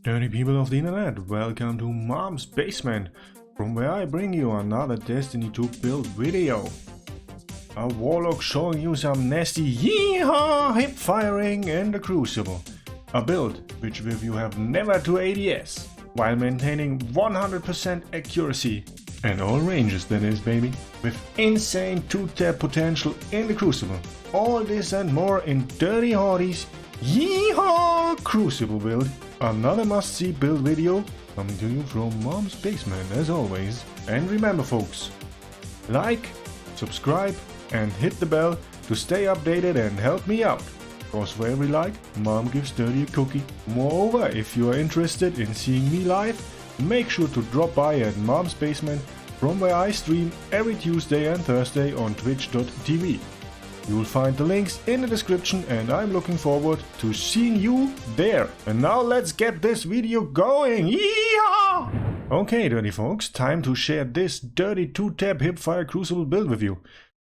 Dirty people of the internet, welcome to Mom's Basement, from where I bring you another Destiny 2 build video. A warlock showing you some nasty YEE-HAW hip firing in the Crucible. A build which will you have never to ADS, while maintaining 100% accuracy. And all ranges that is, baby. With insane 2-tap potential in the Crucible. All this and more in DirtyHotte's YEE-HAW Crucible build. Another must-see build video coming to you from Mom's Basement as always. And remember folks, like, subscribe and hit the bell to stay updated and help me out. Cause for every like, Mom gives Dirty a cookie. Moreover, if you are interested in seeing me live, make sure to drop by at Mom's Basement, from where I stream every Tuesday and Thursday on twitch.tv. You will find the links in the description and I'm looking forward to seeing you there. And now let's get this video going. Yeehaw! Okay, dirty folks, time to share this dirty 2-tap hipfire Crucible build with you.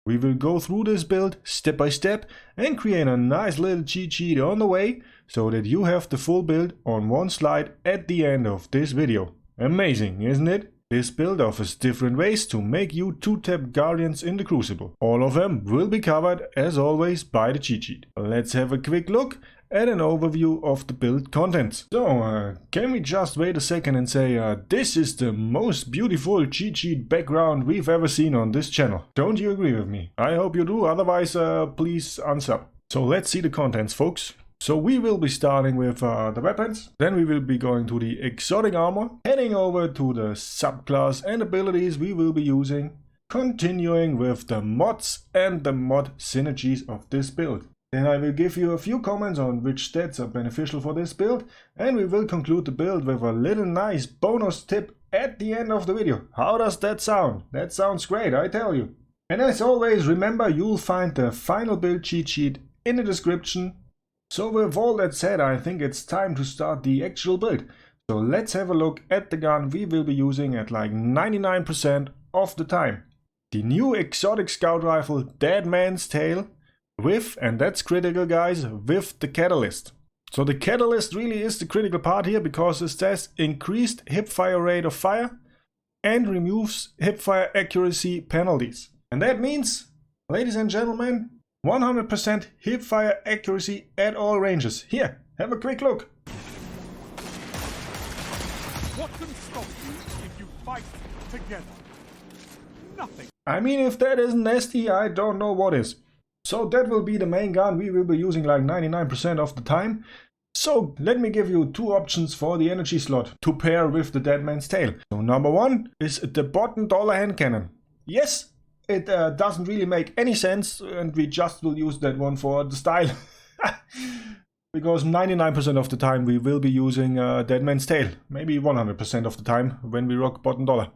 We will go through this build step by step and create a nice little cheat sheet on the way so that you have the full build on one slide at the end of this video. Amazing, isn't it? This build offers different ways to make you 2-tap guardians in the Crucible. All of them will be covered as always by the cheat sheet. Let's have a quick look at an overview of the build contents. So, can we just wait a second and say this is the most beautiful cheat sheet background we've ever seen on this channel. Don't you agree with me? I hope you do, otherwise please unsub. So let's see the contents folks. So we will be starting with the weapons, then we will be going to the exotic armor, heading over to the subclass and abilities we will be using, continuing with the mods and the mod synergies of this build. Then I will give you a few comments on which stats are beneficial for this build, and we will conclude the build with a little nice bonus tip at the end of the video. How does that sound? That sounds great, I tell you. And as always, remember you'll find the final build cheat sheet in the description. So with all that said, I think it's time to start the actual build. So let's have a look at the gun we will be using at like 99% of the time. The new exotic scout rifle Dead Man's Tale with, and that's critical guys, with the catalyst. So the catalyst really is the critical part here because it says increased hipfire rate of fire and removes hipfire accuracy penalties. And that means, ladies and gentlemen, 100% hipfire accuracy at all ranges. Here, have a quick look. What can stop you if you fight together? Nothing. I mean, if that isn't nasty, I don't know what is. So that will be the main gun we will be using like 99% of the time. So let me give you two options for the energy slot to pair with the Dead Man's Tale. So number one is the bottom dollar hand cannon. Yes, it doesn't really make any sense and we just will use that one for the style. Because 99% of the time we will be using Dead Man's Tale. Maybe 100% of the time when we rock bottom dollar.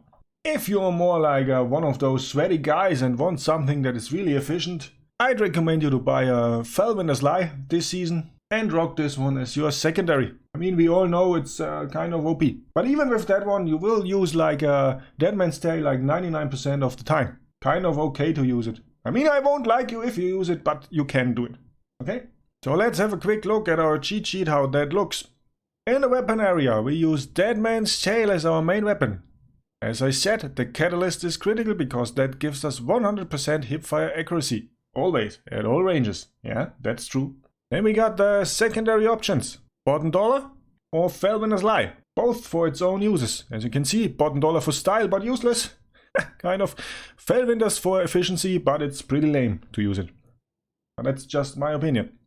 If you're more like one of those sweaty guys and want something that is really efficient, I'd recommend you to buy a Felwinter's Lie this season and rock this one as your secondary. I mean, we all know it's kind of OP. But even with that one, you will use like Dead Man's Tale like 99% of the time. Kind of okay to use it. I mean, I won't like you if you use it, but you can do it. Okay? So let's have a quick look at our cheat sheet, how that looks. In the weapon area, we use Dead Man's Tale as our main weapon. As I said, the catalyst is critical because that gives us 100% hipfire accuracy. Always, at all ranges. Yeah, that's true. Then we got the secondary options. Bottom dollar or Felwinter's Lie. Both for its own uses. As you can see, bottom dollar for style but useless. Kind of. Felwinter's for efficiency, but it's pretty lame to use it. But that's just my opinion.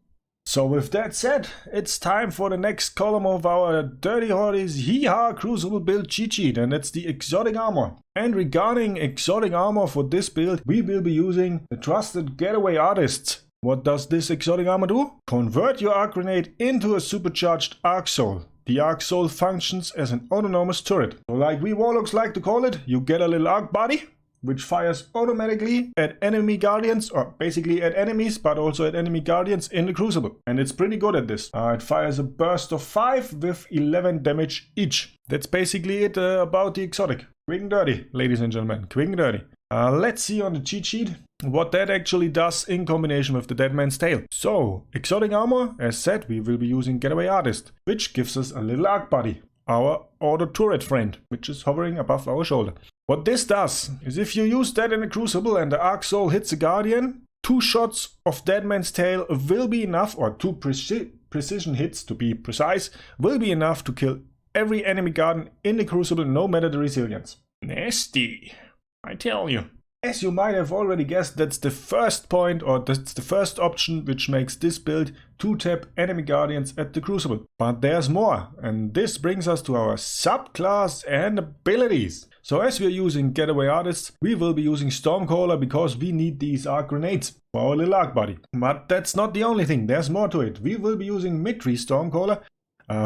So with that said, it's time for the next column of our DirtyHotte's YEE-HAW Crucible build cheat sheet, and it's the exotic armor. And regarding exotic armor for this build, we will be using the trusted Getaway Artist. What does this exotic armor do? Convert your arc grenade into a supercharged arc soul. The arc soul functions as an autonomous turret. So like we warlocks like to call it, you get a little arc body, which fires automatically at enemy guardians, or basically at enemies, but also at enemy guardians in the Crucible. And it's pretty good at this. It fires a burst of 5 with 11 damage each. That's basically it about the exotic. Quick and dirty, ladies and gentlemen, quick and dirty. Let's see on the cheat sheet. what that actually does in combination with the Dead Man's Tale. So, exotic armor, as said, we will be using Getaway Artist, which gives us a little arc buddy, our auto turret friend, which is hovering above our shoulder. What this does is if you use that in a Crucible and the Arc Soul hits a Guardian, 2 shots of Dead Man's Tale will be enough, or 2 precision hits to be precise, will be enough to kill every enemy Guardian in the Crucible, no matter the resilience. Nasty, I tell you. As you might have already guessed, that's the first point, or that's the first option which makes this build 2-tap enemy Guardians at the Crucible. But there's more, and this brings us to our subclass and abilities. So as we are using Getaway Artists, we will be using Stormcaller because we need these arc grenades for our little arc buddy. But that's not the only thing, there's more to it. We will be using Mid-Tree Stormcaller,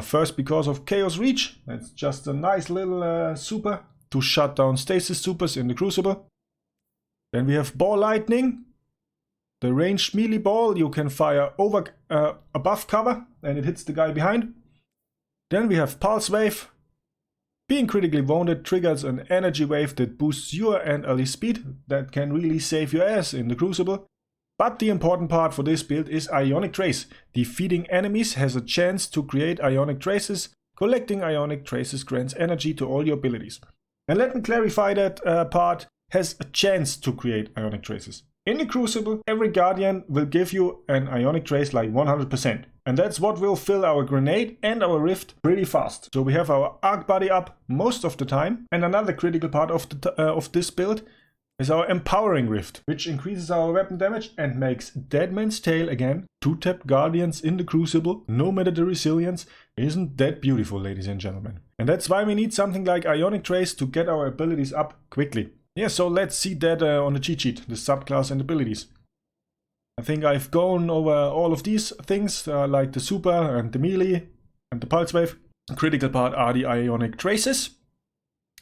first because of Chaos Reach. That's just a nice little super to shut down stasis supers in the Crucible. Then we have Ball Lightning, the ranged melee ball you can fire over above cover and it hits the guy behind. Then we have Pulse Wave. Being critically wounded triggers an energy wave that boosts your and ally speed. That can really save your ass in the Crucible. But the important part for this build is Ionic Trace. Defeating enemies has a chance to create Ionic Traces. Collecting Ionic Traces grants energy to all your abilities. And let me clarify that part. Has a chance to create Ionic Traces. In the Crucible, every Guardian will give you an Ionic Trace like 100%. And that's what will fill our Grenade and our Rift pretty fast. So we have our Arc Buddy up most of the time. And another critical part of this build is our Empowering Rift, which increases our weapon damage and makes Dead Man's Tale again 2-tap Guardians in the Crucible, no matter the resilience. Isn't that beautiful, ladies and gentlemen? And that's why we need something like Ionic Trace to get our abilities up quickly. Yeah, so let's see that on the cheat sheet, the subclass and abilities. I think I've gone over all of these things, like the super and the melee and the pulse wave. The critical part are the Ionic Traces,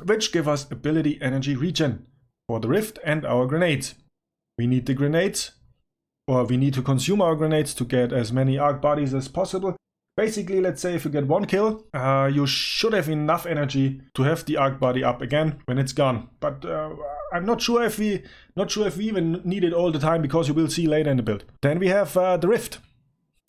which give us ability energy regen for the rift and our grenades. We need the grenades, or we need to consume our grenades to get as many arc bodies as possible. Basically, let's say if you get 1 kill, you should have enough energy to have the arc body up again when it's gone. But I'm not sure if we even need it all the time, because you will see later in the build. Then we have the rift.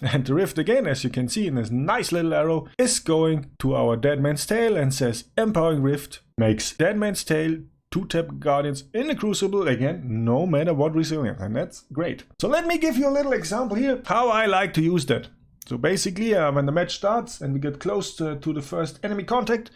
And the rift again, as you can see in this nice little arrow, is going to our Dead Man's Tale and says Empowering Rift makes Dead Man's Tale 2-tap Guardians in the Crucible again, no matter what resilience. And that's great. So let me give you a little example here how I like to use that. So basically, when the match starts and we get close to the first enemy contact,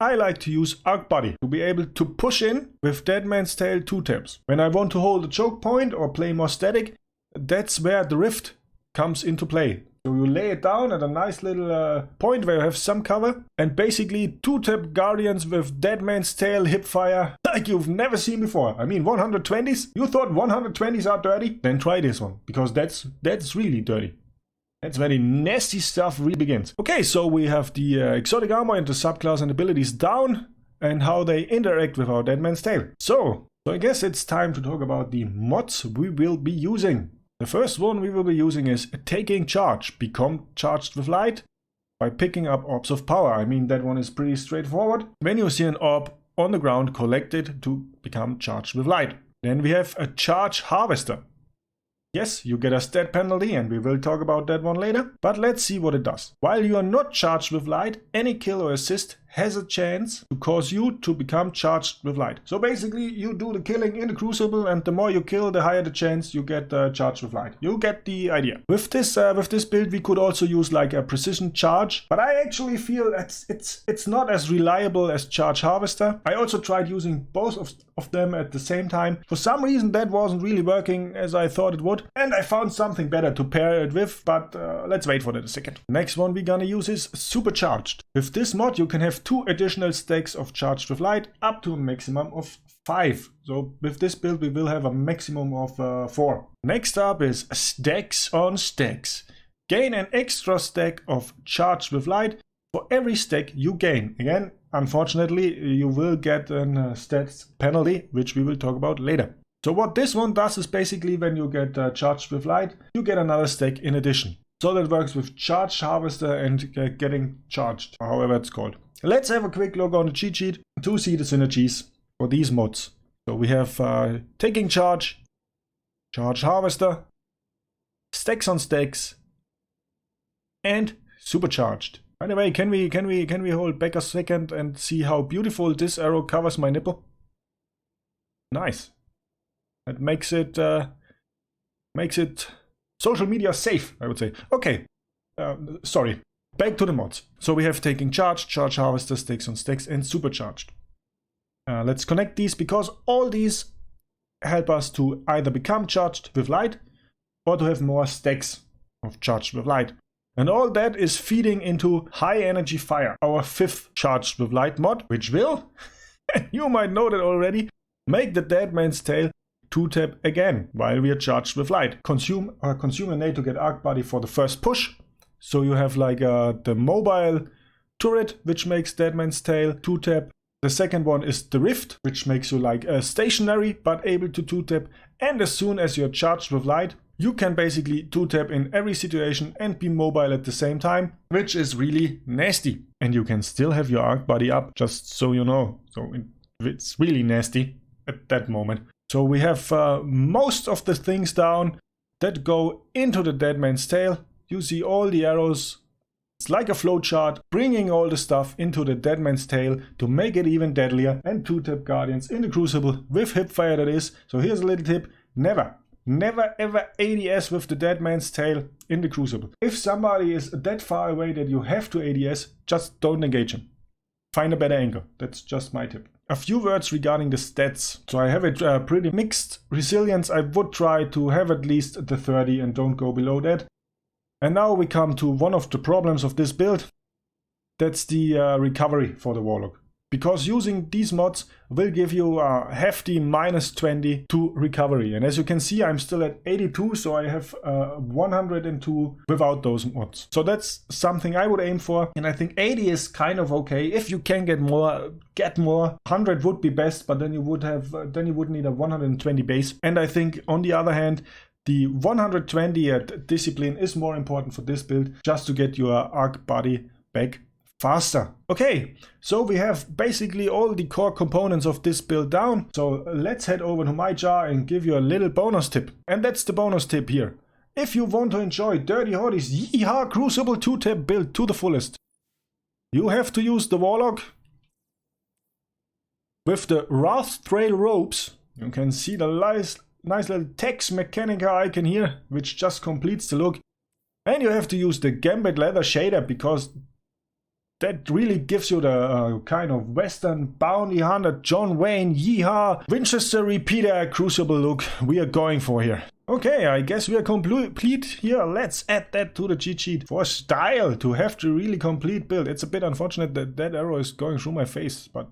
I like to use Arc Buddy to be able to push in with Dead Man's Tale 2-taps. When I want to hold a choke point or play more static, that's where the Rift comes into play. So you lay it down at a nice little point where you have some cover, and basically 2-tap Guardians with Dead Man's Tale hipfire like you've never seen before. I mean, 120s? You thought 120s are dirty? Then try this one, because that's really dirty. That's where the nasty stuff really begins. Okay, so we have the exotic armor and the subclass and abilities down, and how they interact with our Dead Man's Tale. So I guess it's time to talk about the mods we will be using. The first one we will be using is Taking Charge. Become charged with light by picking up orbs of power. I mean, that one is pretty straightforward. When you see an orb on the ground, collect it to become charged with light. Then we have a Charge Harvester. Yes, you get a stat penalty, and we will talk about that one later, but let's see what it does. While you are not charged with light, any kill or assist has a chance to cause you to become charged with light. So basically, you do the killing in the Crucible, and the more you kill, the higher the chance you get charged with light. You get the idea. With this build, we could also use like a precision charge, but I actually feel it's not as reliable as Charge Harvester. I also tried using both of them at the same time. For some reason, that wasn't really working as I thought it would, and I found something better to pair it with, but let's wait for that a second. Next one we're gonna use is Supercharged. With this mod, you can have 2 additional stacks of Charged with Light, up to a maximum of 5. So with this build we will have a maximum of 4. Next up is Stacks on Stacks. Gain an extra stack of Charged with Light for every stack you gain. Again, unfortunately, you will get a stats penalty, which we will talk about later. So what this one does is basically when you get Charged with Light, you get another stack in addition. So that works with Charge Harvester and getting charged, however it's called. Let's have a quick look on the cheat sheet to see the synergies for these mods. So we have Taking Charge, charge harvester, stacks on stacks, and supercharged. By the way, can we hold back a second and see how beautiful this arrow covers my nipple? Nice. That makes it social media safe, I would say. Okay, sorry. Back to the mods. So we have taking charge, charge harvester, stacks on stacks, and supercharged. Let's connect these because all these help us to either become charged with light or to have more stacks of charged with light. And all that is feeding into high energy fire, our 5th charged with light mod, which will, you might know that already, make the Dead Man's Tale 2-tap again while we are charged with light. Consume a nade to get arc body for the first push. So you have like the mobile turret, which makes Dead Man's Tale 2-tap. The second one is the rift, which makes you like stationary but able to 2-tap. And as soon as you're charged with light, you can basically 2-tap in every situation and be mobile at the same time, which is really nasty. And you can still have your arc body up, just so you know. So it's really nasty at that moment. So we have most of the things down that go into the Dead Man's Tale. You see all the arrows. It's like a flowchart, bringing all the stuff into the Dead Man's Tale to make it even deadlier, and 2-tap guardians in the Crucible with hipfire that is. So here's a little tip, never ever ADS with the Dead Man's Tale in the Crucible. If somebody is that far away that you have to ADS, just don't engage him. Find a better angle, that's just my tip. A few words regarding the stats. So I have it pretty mixed. Resilience, I would try to have at least the 30 and don't go below that. And now we come to one of the problems of this build. That's the recovery for the Warlock. Because using these mods will give you a hefty -20 to recovery. And as you can see, I'm still at 82, so I have 102 without those mods. So that's something I would aim for. And I think 80 is kind of okay. If you can get more, get more. 100 would be best, but then you would need a 120 base. And I think on the other hand, the 120 at discipline is more important for this build, just to get your arc body back faster. Okay, so we have basically all the core components of this build down. So let's head over to my jar and give you a little bonus tip. And that's the bonus tip here. If you want to enjoy DirtyHotte's YEE-HAW Crucible 2-tap build to the fullest, you have to use the Warlock with the Wrath Trail ropes. You can see the nice little Tex Mechanica icon here, which just completes the look. And you have to use the Gambit Leather shader because that really gives you the kind of Western bounty hunter John Wayne YEE-HAW Winchester repeater Crucible look we are going for here. Okay, I guess we are complete here. Let's add that to the cheat sheet for style to have the really complete build. It's a bit unfortunate that that arrow is going through my face, but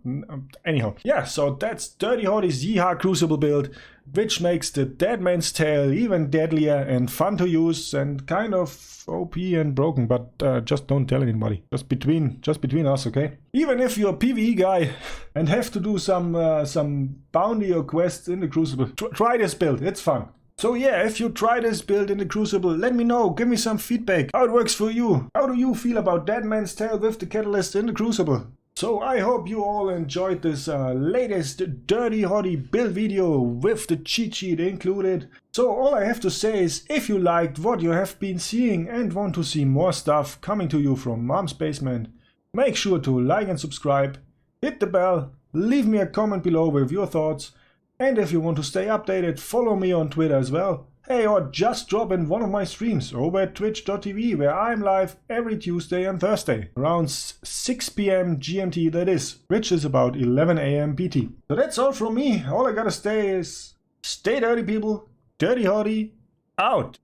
anyhow. Yeah, so that's DirtyHotte's YEE-HAW Crucible build, which makes the Dead Man's Tale even deadlier and fun to use and kind of OP and broken, but just don't tell anybody. Just between us, okay? Even if you're a PvE guy and have to do some bounty or quests in the Crucible, try this build. It's fun. So yeah, if you try this build in the Crucible, let me know, give me some feedback, how it works for you. How do you feel about Dead Man's Tale with the Catalyst in the Crucible? So I hope you all enjoyed this latest DirtyHotte build video with the cheat sheet included. So all I have to say is, if you liked what you have been seeing and want to see more stuff coming to you from Mom's Basement, make sure to like and subscribe, hit the bell, leave me a comment below with your thoughts. And if you want to stay updated, follow me on Twitter as well. Hey, or just drop in one of my streams over at twitch.tv, where I'm live every Tuesday and Thursday, around 6 PM GMT that is, which is about 11 AM PT. So that's all from me. All I gotta say is, stay dirty people, DirtyHotte out.